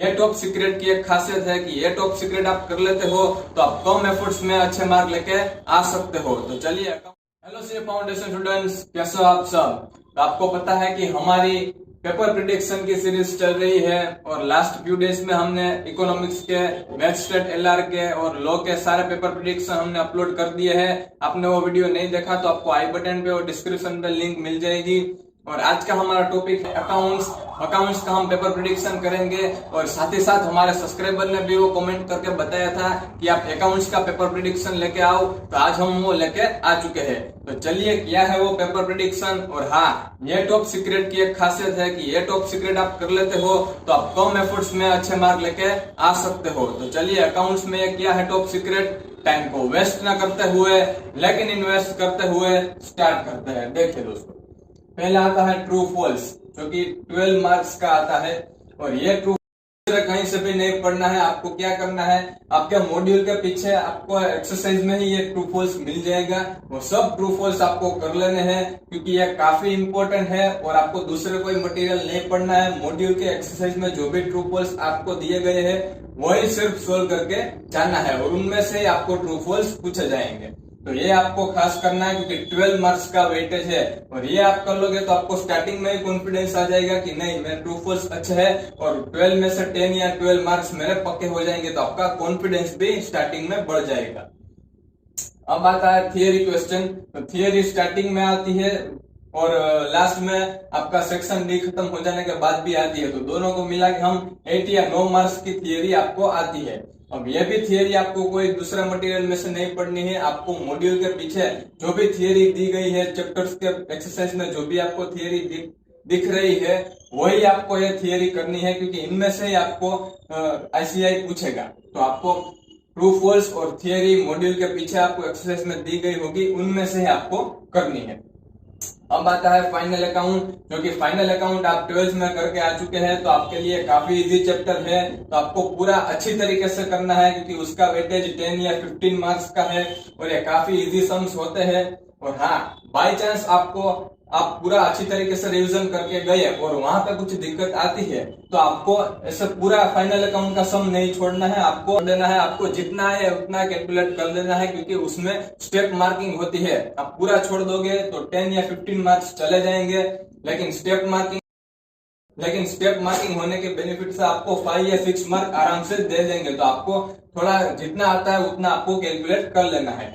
ये top secret की एक खासियत है कि ये टॉप सीक्रेट आप कर लेते हो तो आप कम एफर्ट्स में अच्छे मार्क लेके आ सकते हो। तो चलिए, हेलो सी फाउंडेशन स्टूडेंट्स, कैसे हो आप सब। तो आपको पता है कि हमारी पेपर प्रिडिक्शन की सीरीज चल रही है और लास्ट फ्यू डेज में हमने इकोनॉमिक्स के, मैथ स्टेट एलआर के और लॉ के सारे पेपर प्रिडिक्शन हमने अपलोड कर दिए हैं। आपने वो वीडियो नहीं देखा तो आपको आई बटन पे और डिस्क्रिप्शन पे लिंक मिल जाएगी। और आज का हमारा टॉपिक है अकाउंट्स। अकाउंट्स का हम पेपर प्रिडिक्शन करेंगे और साथ ही साथ हमारे सब्सक्राइबर ने भी वो कमेंट करके बताया था कि आप अकाउंट्स का पेपर प्रिडिक्शन लेके आओ, तो आज हम वो लेके आ चुके हैं। तो चलिए, क्या है वो पेपर प्रिडिक्शन। और हाँ, ये टॉप सीक्रेट की एक खासियत है कि ये टॉप सीक्रेट आप कर लेते हो तो आप कम एफर्ट्स में अच्छे मार्क लेके आ सकते हो। तो चलिए, अकाउंट्स में ये क्या है टॉप सीक्रेट। टाइम को वेस्ट ना करते हुए लेकिन इन्वेस्ट करते हुए स्टार्ट करते हैं। देखिए दोस्तों, पहला आता है ट्रू फॉल्स, जो कि 12 मार्क्स का आता है। और ये ट्रू कहीं से भी नहीं पढ़ना है। आपको क्या करना है, आपके मॉड्यूल के पीछे आपको एक्सरसाइज में ही ये ट्रू फॉल्स मिल जाएगा। वो सब ट्रू फॉल्स आपको कर लेने हैं क्योंकि ये काफी इंपॉर्टेंट है और आपको दूसरे कोई मटेरियल नहीं पढ़ना है। मॉड्यूल के एक्सरसाइज में जो भी ट्रू फॉल्स आपको दिए गए हैं वही सिर्फ सोल्व करके जाना है और उनमें से आपको ट्रू फॉल्स पूछे जाएंगे। तो ये आपको खास करना है क्योंकि 12 मार्क्स का वेटेज है और ये आप कर लोगे तो आपको स्टार्टिंग में ही कॉन्फिडेंस आ जाएगा कि नहीं, मेरे ट्रू फॉल्स अच्छे है और 12 में से 10 या 12 मार्क्स मेरे पक्के हो जाएंगे। तो आपका कॉन्फिडेंस भी स्टार्टिंग में बढ़ जाएगा। अब आता है थियरी क्वेश्चन। तो थियरी स्टार्टिंग में आती है और लास्ट में आपका सेक्शन डी खत्म हो जाने के बाद भी आती है। तो दोनों को मिला के हम 8 या 9 मार्क्स की थियरी आपको आती है। अब यह भी थियरी आपको कोई दूसरा मटेरियल में से नहीं पढ़नी है। आपको मॉड्यूल के पीछे जो भी थियरी दी गई है, चैप्टर्स के एक्सरसाइज में जो भी आपको थियरी दिख रही है वही आपको ये थियरी करनी है क्योंकि इनमें से ही आपको आईसीआई पूछेगा। तो आपको ट्रू फॉल्स और थियरी मॉड्यूल के पीछे आपको एक्सरसाइज में दी गई होगी, उनमें से ही आपको करनी है। अब आता है फाइनल अकाउंट, जो कि फाइनल अकाउंट आप 12th में करके आ चुके हैं तो आपके लिए काफी इजी चैप्टर है। तो आपको पूरा अच्छी तरीके से करना है क्योंकि उसका वेटेज 10 या 15 मार्क्स का है और ये काफी इजी सम्स होते हैं। और हाँ, बाय चांस आप पूरा अच्छी तरीके से रिवीजन करके गए और वहां पे कुछ दिक्कत आती है तो आपको ऐसे पूरा फाइनल अकाउंट का सम नहीं छोड़ना है, आपको देना है, आपको जितना है उतना कैलकुलेट कर लेना है क्योंकि उसमें स्टेप मार्किंग होती है। आप पूरा छोड़ दोगे तो 10 या 15 मार्क्स चले जाएंगे, लेकिन स्टेप मार्किंग होने के बेनिफिट से आपको 5 या 6 मार्क आराम से दे देंगे। तो आपको थोड़ा जितना आता है उतना आपको कैलकुलेट कर लेना है।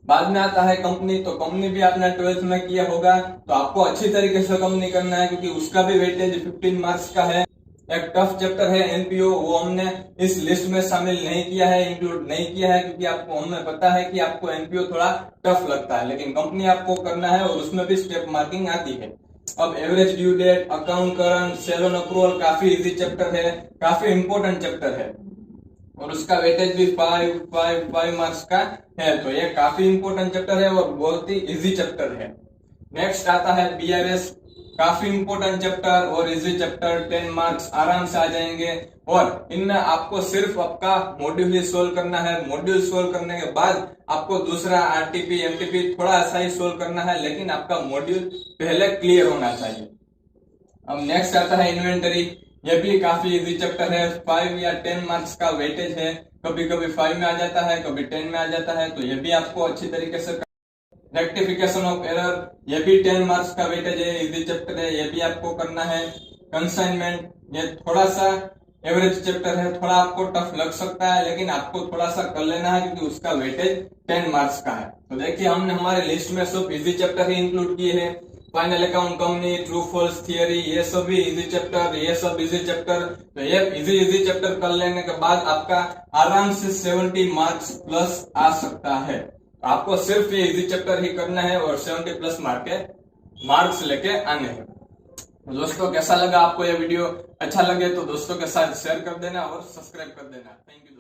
बाद में आता है कंपनी। तो कंपनी भी आपने 12th में किया होगा तो आपको अच्छी तरीके से कंपनी करना है क्योंकि उसका भी वेटेज 15 मार्क्स का है। एक टफ चैप्टर है एनपीओ, वो हमने इस लिस्ट में शामिल नहीं किया है, इंक्लूड नहीं किया है क्योंकि आपको हमें पता है कि आपको एनपीओ थोड़ा टफ लगता है, लेकिन कंपनी आपको करना है और उसमें भी स्टेप मार्किंग आती है। अब average due date, account current, sale on approval काफी इजी चैप्टर है, काफी इंपॉर्टेंट चैप्टर है और उसका वेटेज भी 5 मार्क्स का है। तो ये काफी इंपॉर्टेंट चैप्टर है और बहुत ही इजी चैप्टर है। नेक्स्ट आता है बीआरएस, काफी इंपॉर्टेंट चैप्टर और इजी चैप्टर, 10 मार्क्स आराम से आ जाएंगे। और इनमें आपको सिर्फ आपका मॉड्यूल ही सोल्व करना है। मॉड्यूल सोल्व करने के बाद आपको दूसरा आरटीपी एमटीपी थोड़ा सा ही सोल्व करना है, लेकिन आपका मॉड्यूल पहले क्लियर होना चाहिए। अब नेक्स्ट आता है इन्वेंटरी। यह भी काफी इजी चैप्टर है, 5 या 10 मार्क्स का वेटेज है। कभी कभी 5 में आ जाता है, कभी 10 में आ जाता है, तो यह भी आपको अच्छी तरीके से। रेक्टिफिकेशन ऑफ एरर, यह भी 10 मार्क्स का वेटेज है, इजी चैप्टर है, यह भी आपको करना है। कंसाइनमेंट, ये थोड़ा सा एवरेज चैप्टर है, थोड़ा आपको टफ लग सकता है लेकिन आपको थोड़ा सा कर लेना है क्योंकि उसका वेटेज 10 मार्क्स का है। तो देखिए, हमने हमारे लिस्ट में सब इजी चैप्टर ही इंक्लूड किए हैं। Final account, company, true false, theory, ये सब भी इजी चैप्टर, ये सब इजी चैप्टर। तो ये इजी चैप्टर कर लेने के बाद आपका आराम से 70 मार्क्स प्लस आ सकता है। आपको सिर्फ ये इजी चैप्टर ही करना है और 70 प्लस मार्क्स लेके आने हैं। तो दोस्तों, कैसा लगा आपको ये वीडियो? अच्छा लगे तो दोस्तों के साथ शेयर कर देना और सब्सक्राइब कर देना। Thank you.